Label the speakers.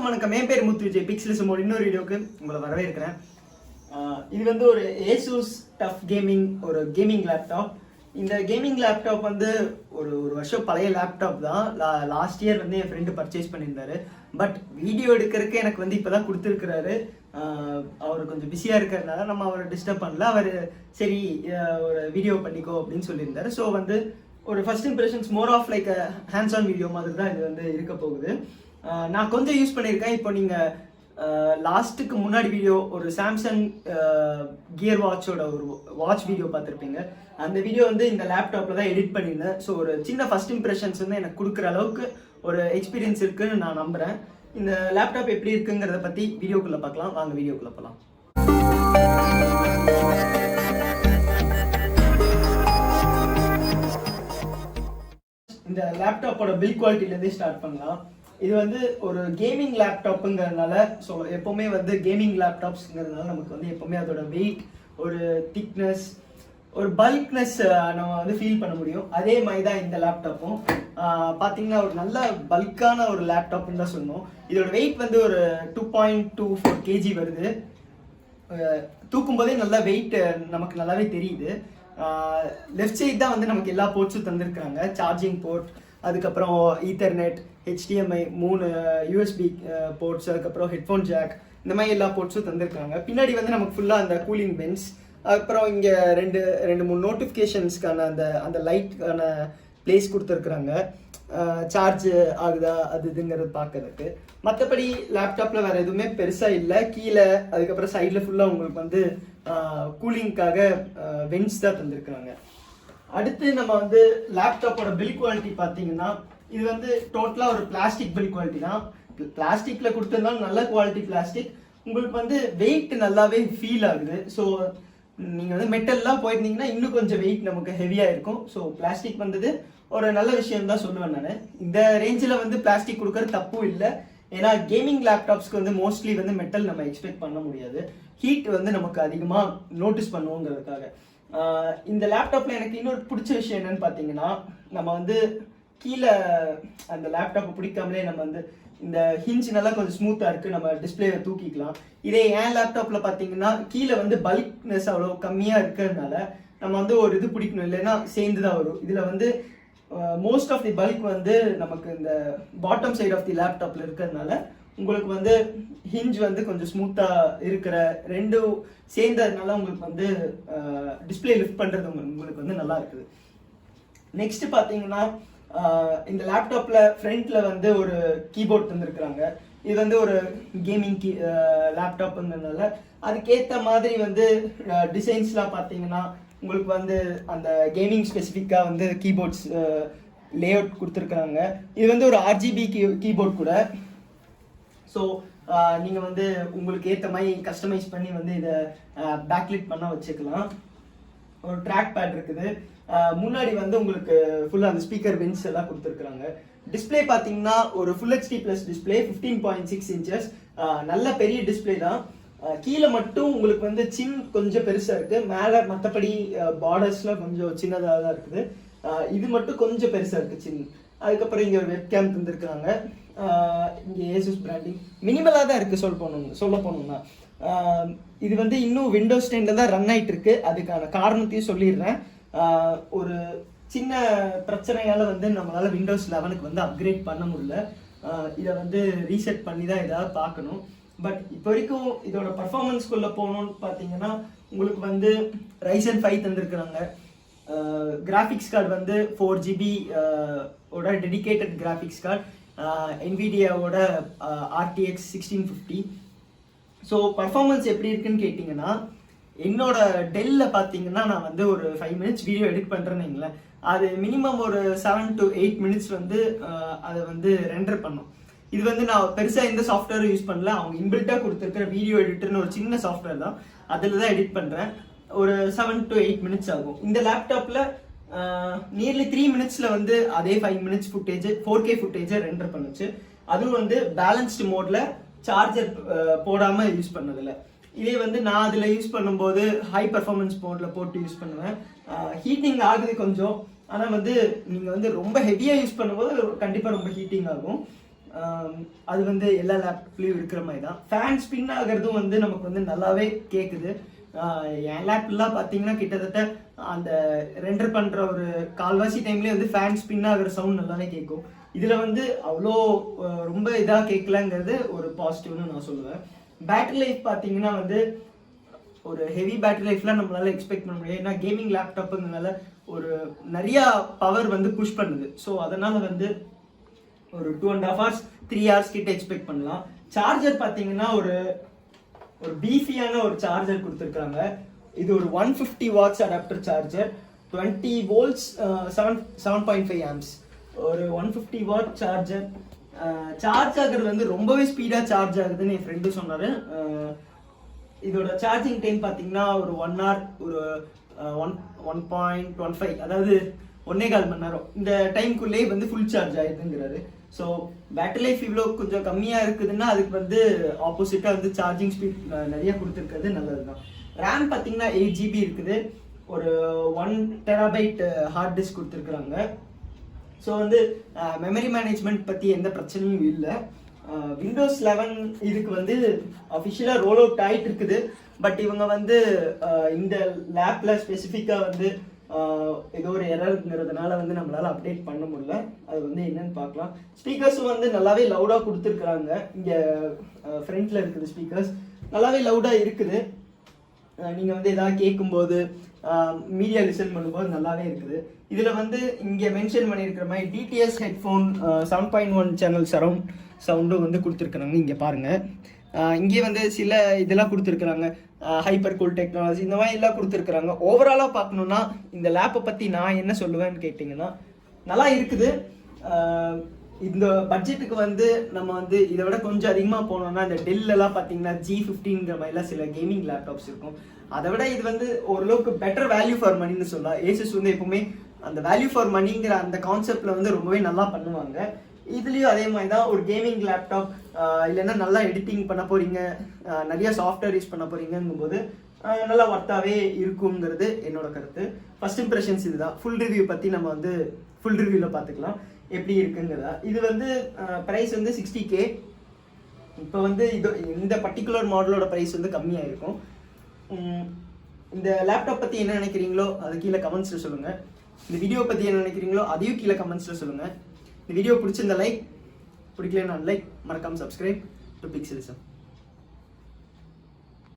Speaker 1: எல்லாருக்கும் வணக்கம். என் பேர் முத்து விஜய். பிக்சலிசமோட இன்னொரு வீடியோக்கு உங்களை வரவேற்கிறேன். இது வந்து ஒரு Asus TUF கேமிங் ஒரு கேமிங் லேப்டாப். இந்த கேமிங் லேப்டாப் வந்து ஒரு வருஷம் பழைய லேப்டாப் தான். லாஸ்ட் இயர் வந்து என் ஃப்ரெண்டு பர்ச்சேஸ் பண்ணியிருந்தாரு. பட் வீடியோ எடுக்கிறதுக்கு எனக்கு வந்து இப்போ தான் கொடுத்துருக்குறாரு. அவர் கொஞ்சம் பிஸியாக இருக்கிறதுனால நம்ம அவரை டிஸ்டர்ப் பண்ணல. அவர் சரி ஒரு வீடியோ பண்ணிக்கோ அப்படின்னு சொல்லியிருந்தாரு. ஸோ வந்து ஒரு first impressions more of like hands on video மாதிரி தான் இது வந்து இருக்க போகுது. நான் கொஞ்சம் யூஸ் பண்ணியிருக்கேன். இப்போ நீங்கள் லாஸ்ட்டுக்கு முன்னாடி வீடியோ ஒரு சாம்சங் கியர் வாட்சோட ஒரு வாட்ச் வீடியோ பார்த்துருப்பீங்க. அந்த வீடியோ வந்து இந்த லேப்டாப்பில் தான் எடிட் பண்ணியிருந்தேன். ஸோ ஒரு சின்ன ஃபர்ஸ்ட் இம்ப்ரெஷன்ஸ் வந்து எனக்கு கொடுக்குற அளவுக்கு ஒரு எக்ஸ்பீரியன்ஸ் இருக்குன்னு நான் நம்புகிறேன். இந்த லேப்டாப் எப்படி இருக்குங்கிறத பற்றி வீடியோக்குள்ளே பார்க்கலாம். வாங்க வீடியோக்குள்ளே போகலாம். இந்த லேப்டாப்போட பில்ட் குவாலிட்டிலேருந்தே ஸ்டார்ட் பண்ணலாம். இது வந்து ஒரு கேமிங் லேப்டாப்புங்கிறதுனால ஸோ எப்போவுமே வந்து கேமிங் லேப்டாப்ஸுங்கிறதுனால நமக்கு வந்து எப்போவுமே அதோட வெயிட், ஒரு திக்னஸ், ஒரு பல்க்னஸ் நம்ம வந்து ஃபீல் பண்ண முடியும். அதே மாதிரி தான் இந்த லேப்டாப்பும் பார்த்தீங்கன்னா ஒரு நல்ல பல்கான ஒரு லேப்டாப்னு தான் சொன்னோம். இதோட வெயிட் வந்து ஒரு 2.24 kg வருது. தூக்கும் போதே நல்லா வெயிட் நமக்கு நல்லாவே தெரியுது. லெஃப்ட் சைட் தான் வந்து நமக்கு எல்லா போர்ட்ஸும் தந்திருக்காங்க. சார்ஜிங் போர்ட், அதுக்கப்புறம் ஈத்தர்நெட், HDMI 3 USB போர்ட்ஸ், அதுக்கப்புறம் ஹெட்ஃபோன் ஜாக், இந்த மாதிரி எல்லா போர்ட்ஸும் தந்திருக்காங்க. பின்னாடி வந்து நமக்கு ஃபுல்லாக அந்த கூலிங் பென்ஸ், அப்புறம் இங்கே ரெண்டு 3 நோட்டிஃபிகேஷன்ஸ்க்கான அந்த லைட்கான பிளேஸ் கொடுத்துருக்குறாங்க. சார்ஜ் ஆகுதா அது இதுங்கிறது பார்க்கறதுக்கு. மற்றபடி லேப்டாப்பில் வேறு எதுவுமே பெருசாக இல்லை. கீழே அதுக்கப்புறம் சைடில் ஃபுல்லாக உங்களுக்கு வந்து கூலிங்காக வென்ட்ஸ் தான் தந்திருக்காங்க. அடுத்து நம்ம வந்து லேப்டாப்போட பில்ட் குவாலிட்டி பார்த்தீங்கன்னா இது வந்து டோட்டலாக ஒரு பிளாஸ்டிக் பில்ட் குவாலிட்டி தான். பிளாஸ்டிக்கில் கொடுத்துருந்தாலும் நல்ல குவாலிட்டி பிளாஸ்டிக். உங்களுக்கு வந்து வெயிட் நல்லாவே ஃபீல் ஆகுது. ஸோ நீங்கள் வந்து மெட்டல்லாம் போயிருந்தீங்கன்னா இன்னும் கொஞ்சம் வெயிட் நமக்கு ஹெவியாக இருக்கும். ஸோ பிளாஸ்டிக் வந்தது ஒரு நல்ல விஷயம் தான் சொல்லுவேன் நான். இந்த ரேஞ்சில் வந்து பிளாஸ்டிக் கொடுக்கறது தப்பும் இல்லை. ஏன்னா கேமிங் லேப்டாப்ஸ்க்கு வந்து மோஸ்ட்லி வந்து மெட்டல் நம்ம எக்ஸ்பெக்ட் பண்ண முடியாது. ஹீட் வந்து நமக்கு அதிகமாக நோட்டீஸ் பண்ணுவோங்கிறதுக்காக. இந்த லேப்டாப்பில் எனக்கு இன்னொரு பிடிச்ச விஷயம் என்னன்னு பார்த்தீங்கன்னா, நம்ம வந்து கீழே அந்த லேப்டாப்பை பிடிக்காமலே நம்ம வந்து இந்த ஹிஞ்ச் நல்லா கொஞ்சம் ஸ்மூத்தாக இருக்குது, நம்ம டிஸ்பிளேவை தூக்கிக்கலாம். இதே என் லேப்டாப்பில் பார்த்தீங்கன்னா கீழே வந்து பல்க்னஸ் அவ்வளோ கம்மியாக இருக்கிறதுனால நம்ம வந்து ஒரு இது பிடிக்கணும், இல்லைன்னா சேர்ந்து தான் வரும். இதில் வந்து மோஸ்ட் ஆஃப் தி பல்க் வந்து நமக்கு இந்த பாட்டம் சைட் ஆஃப் தி லேப்டாப்பில் இருக்கிறதுனால உங்களுக்கு வந்து ஹிஞ்ச் வந்து கொஞ்சம் ஸ்மூத்தாக இருக்கிற ரெண்டும் சேர்ந்ததுனால உங்களுக்கு வந்து டிஸ்பிளே லிஃப்ட் பண்ணுறது உங்களுக்கு வந்து நல்லா இருக்குது. நெக்ஸ்ட் பார்த்தீங்கன்னா இந்த லேப்டாப்பில் ஃப்ரண்ட்டில் வந்து ஒரு கீபோர்ட் தந்துருக்குறாங்க. இது வந்து ஒரு கேமிங் லேப்டாப்புங்கிறதுனால அதுக்கேற்ற மாதிரி வந்து டிசைன்ஸ்லாம் பார்த்தீங்கன்னா உங்களுக்கு வந்து அந்த கேமிங் ஸ்பெசிஃபிக்காக வந்து கீபோர்ட்ஸ் லே அவுட் கொடுத்துருக்குறாங்க. இது வந்து ஒரு RGB கீபோர்ட் கூட. ஸோ நீங்கள் வந்து உங்களுக்கு ஏற்ற மாதிரி கஸ்டமைஸ் பண்ணி வந்து இதை பேக்லிட் பண்ண வச்சுக்கலாம். ஒரு ட்ராக் பேட் இருக்குது. முன்னாடி வந்து உங்களுக்கு ஃபுல்லாக அந்த ஸ்பீக்கர் பென்ஸ் எல்லாம் கொடுத்துருக்குறாங்க. டிஸ்பிளே பார்த்தீங்கன்னா ஒரு full HD plus display 15.6 inches. நல்ல பெரிய டிஸ்பிளே தான். கீழே மட்டும் உங்களுக்கு வந்து கொஞ்சம் பெருசாக இருக்குது. மேலே மற்றபடி பார்டர்ஸ்லாம் கொஞ்சம் சின்னதாக தான் இருக்குது. இது மட்டும் கொஞ்சம் பெருசாக இருக்குது சின்ன. அதுக்கப்புறம் இங்கே ஒரு வெப்கேம் தந்துருக்குறாங்க. இங்கே Asus பிராண்டிங் மினிமலாக தான் இருக்குது சொல்ல போகணும்னா. இது வந்து இன்னும் விண்டோஸ் 10 தான் ரன் ஆகிட்டு இருக்கு. அதுக்கான காரணத்தையும் சொல்லிடுறேன். ஒரு சின்ன பிரச்சனையால் வந்து நம்மளால் விண்டோஸ் 11க்கு வந்து அப்கிரேட் பண்ண முடியல. இதை வந்து ரீசெட் பண்ணி தான் ஏதாவது பார்க்கணும். பட் இப்போ வரைக்கும் இதோட பர்ஃபார்மன்ஸ்குள்ளே போகணுன்னு பார்த்தீங்கன்னா உங்களுக்கு வந்து Ryzen 5 தந்துருக்குறாங்க. கிராஃபிக்ஸ் கார்டு வந்து 4 GB ஓட டெடிக்கேட்டட் கிராஃபிக்ஸ் கார்டு, NVIDIAவோட RTX 1650. ஸோ பர்ஃபார்மன்ஸ் எப்படி இருக்குன்னு கேட்டிங்கன்னா, என்னோட டெல்லில் பார்த்தீங்கன்னா நான் வந்து ஒரு 5 minutes வீடியோ எடிட் பண்ணுறேன்னு வைங்களேன், அது மினிமம் ஒரு 7 to 8 minutes வந்து அதை வந்து ரெண்டர் பண்ணும். இது வந்து நான் பெருசாக எந்த சாஃப்ட்வேரும் யூஸ் பண்ணல. அவங்க இன்பில்ட்டாக கொடுத்துருக்கிற வீடியோ எடிட்டர்னு ஒரு சின்ன சாஃப்ட்வேர் தான், அதில் தான் எடிட் பண்ணுறேன். ஒரு 7 to 8 minutes ஆகும். இந்த லேப்டாப்பில் நியர்லி 3 minutesல வந்து அதே 5 minutes ஃபுட்டேஜ் 4K ஃபுட்டேஜை ரெண்டர் பண்ணுச்சு. அதுவும் வந்து பேலன்ஸ்டு மோடில் சார்ஜர் போடாமல் யூஸ் பண்ணதில்லை. இதே வந்து நான் அதில் யூஸ் பண்ணும்போது ஹை பர்ஃபார்மன்ஸ் மோடில் போட்டு யூஸ் பண்ணுவேன். ஹீட்டிங் ஆகுது கொஞ்சம், ஆனால் வந்து நீங்கள் வந்து ரொம்ப ஹெவியாக யூஸ் பண்ணும்போது கண்டிப்பாக ரொம்ப ஹீட்டிங் ஆகும். அது வந்து எல்லா லேப்டாப்லேயும் இருக்கிற மாதிரி தான். ஃபேன் ஸ்பின் ஆகிறதும் வந்து நமக்கு வந்து நல்லாவே கேட்குது. என் லேப்லாம் பார்த்தீங்கன்னா கிட்டத்தட்ட அந்த ரெண்டர் பண்ணுற ஒரு கால்வாசி டைம்லேயே வந்து ஃபேன் ஸ்பின் ஆகிற சவுண்ட் நல்லாவே கேட்கும். இதில் வந்து அவ்வளோ ரொம்ப இதாக கேட்கலங்கிறது ஒரு பாசிட்டிவ்னு நான் சொல்லுவேன். பேட்டரி லைஃப் பார்த்தீங்கன்னா வந்து ஒரு ஹெவி பேட்டரி லைஃப்லாம் நம்மளால எக்ஸ்பெக்ட் பண்ண முடியாது. ஏன்னா கேமிங் லேப்டாப்புங்கிறதுனால ஒரு நிறையா பவர் வந்து புஷ் பண்ணுது. ஸோ அதனால் வந்து ஒரு 2.5 hours 3 hours கிட்ட எக்ஸ்பெக்ட் பண்ணலாம். சார்ஜர் பார்த்தீங்கன்னா ஒரு பீஃபியான ஒரு சார்ஜர் கொடுத்துருக்காங்க. இது ஒரு 150 watts adapter charger, 20 volts 7.5 amps, ஒரு 150 watt சார்ஜர். சார்ஜ் ஆகிறது வந்து ரொம்பவே ஸ்பீடாக சார்ஜ் ஆகுதுன்னு என் ஃப்ரெண்டு சொன்னார். இதோட சார்ஜிங் டைம் பார்த்தீங்கன்னா ஒரு 1 hour ஒரு 1.15, அதாவது 1.25 மணி நேரம். இந்த டைம்குள்ளேயே வந்து ஃபுல் சார்ஜ் ஆயிடுதுங்கிறாரு. ஸோ பேட்டரி லைஃப் இவ்வளோ கொஞ்சம் கம்மியாக இருக்குதுன்னா அதுக்கு வந்து ஆப்போசிட்டாக வந்து சார்ஜிங் ஸ்பீட் நிறைய கொடுத்துருக்கிறது நல்லது தான். ரேம் பார்த்தீங்கன்னா 8 GB இருக்குது. ஒரு 1 TB ஹார்ட் டிஸ்க் கொடுத்துருக்குறாங்க. ஸோ வந்து மெமரி மேனேஜ்மெண்ட் பற்றி எந்த பிரச்சனையும் இல்லை. விண்டோஸ் 11 இதுக்கு வந்து அஃபிஷியலாக ரோல் அவுட் ஆகிட்டு இருக்குது. பட் இவங்க வந்து இந்த லேப்பில் ஸ்பெசிஃபிக்காக வந்து ஏதோ ஒரு எரர்ங்கிறதுனால வந்து நம்மளால அப்டேட் பண்ண முடியல. அது வந்து என்னன்னு பார்க்கலாம். ஸ்பீக்கர்ஸும் வந்து நல்லாவே லவுடாக கொடுத்துருக்குறாங்க. இங்கே ஃப்ரண்ட்டில் இருக்குது ஸ்பீக்கர்ஸ் நல்லாவே லவுடாக இருக்குது. நீங்கள் வந்து எதாவது கேட்கும்போது மீடியா லிசன் பண்ணும்போது நல்லாவே இருக்குது. இதில் வந்து இங்கே மென்ஷன் பண்ணியிருக்கிற மாதிரி டிடிஎஸ் ஹெட்ஃபோன் 7.1 சேனல் சரவுண்ட் சவுண்டும் வந்து கொடுத்துருக்குறாங்க. இங்கே பாருங்கள், இங்கே வந்து சில இதெல்லாம் கொடுத்துருக்குறாங்க. ஹைப்பர் கூல் டெக்னாலஜி இந்த மாதிரி எல்லாம் கொடுத்துருக்குறாங்க. ஓவராலாக பார்க்கணுன்னா இந்த லேப்பை பற்றி நான் என்ன சொல்லுவேன்னு கேட்டிங்கன்னா நல்லா இருக்குது. இந்த பட்ஜெட்டுக்கு வந்து நம்ம வந்து இதை விட கொஞ்சம் அதிகமாக போனோம்னா இந்த டெல்லாம் பார்த்தீங்கன்னா G15ங்கிற மாதிரிலாம் சில கேமிங் லேப்டாப்ஸ் இருக்கும். அதை விட இது வந்து ஓரளவுக்கு பெட்டர் வேல்யூ ஃபார் மணின்னு சொல்லலாம். ஏசஸ் வந்து எப்பவுமே அந்த வேல்யூ ஃபார் மணிங்கிற அந்த கான்செப்டில் வந்து ரொம்பவே நல்லா பண்ணுவாங்க. இதுலேயும் அதே மாதிரி தான். ஒரு கேமிங் லேப்டாப் இல்லைன்னா நல்லா எடிட்டிங் பண்ண போகிறீங்க, நிறைய சாஃப்ட்வேர் யூஸ் பண்ண போகிறீங்கும்போது நல்லா ஒர்த்தாகவே இருக்குங்கிறது என்னோட கருத்து. ஃபர்ஸ்ட் இம்ப்ரெஷன்ஸ் இதுதான். ஃபுல் ரிவ்யூ பற்றி நம்ம வந்து ஃபுல் ரிவ்யூவில் பார்த்துக்கலாம் எப்படி இருக்குங்கிறதா. இது வந்து ப்ரைஸ் வந்து 60K. இப்போ வந்து இந்த பர்டிகுலர் மாடலோட ப்ரைஸ் வந்து கம்மியாக இருக்கும். இந்த லேப்டாப் பற்றி என்ன நினைக்கிறீங்களோ அது கீழே கமெண்ட்ஸில் சொல்லுங்கள். இந்த வீடியோ பற்றி என்ன நினைக்கிறீங்களோ அதையும் கீழே கமெண்ட்ஸில் சொல்லுங்கள். இந்த வீடியோ பிடிச்சிருந்த லைக், பிடிக்கலன்னா லைக், மறக்காமல் சப்ஸ்கிரைப் டு பிக்சலிசம்.